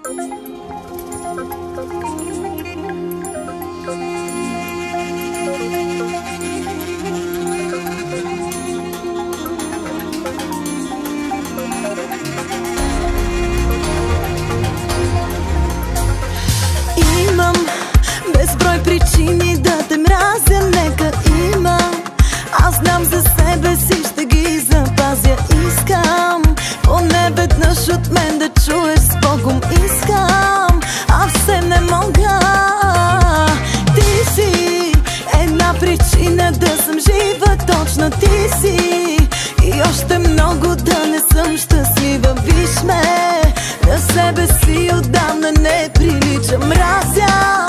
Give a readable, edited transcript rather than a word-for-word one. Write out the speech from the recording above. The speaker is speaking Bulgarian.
Имам безброй причини да те мразя, нека има. Аз знам за себе си, ще ги запазя. Искам поне веднъж от мен да чуеш с Богом. Искам, а все не мога. Ти си една причина да съм жива, точно ти си. И още много да не съм щастлива. Виж ме, на себе си отдавна не прилича. Мразя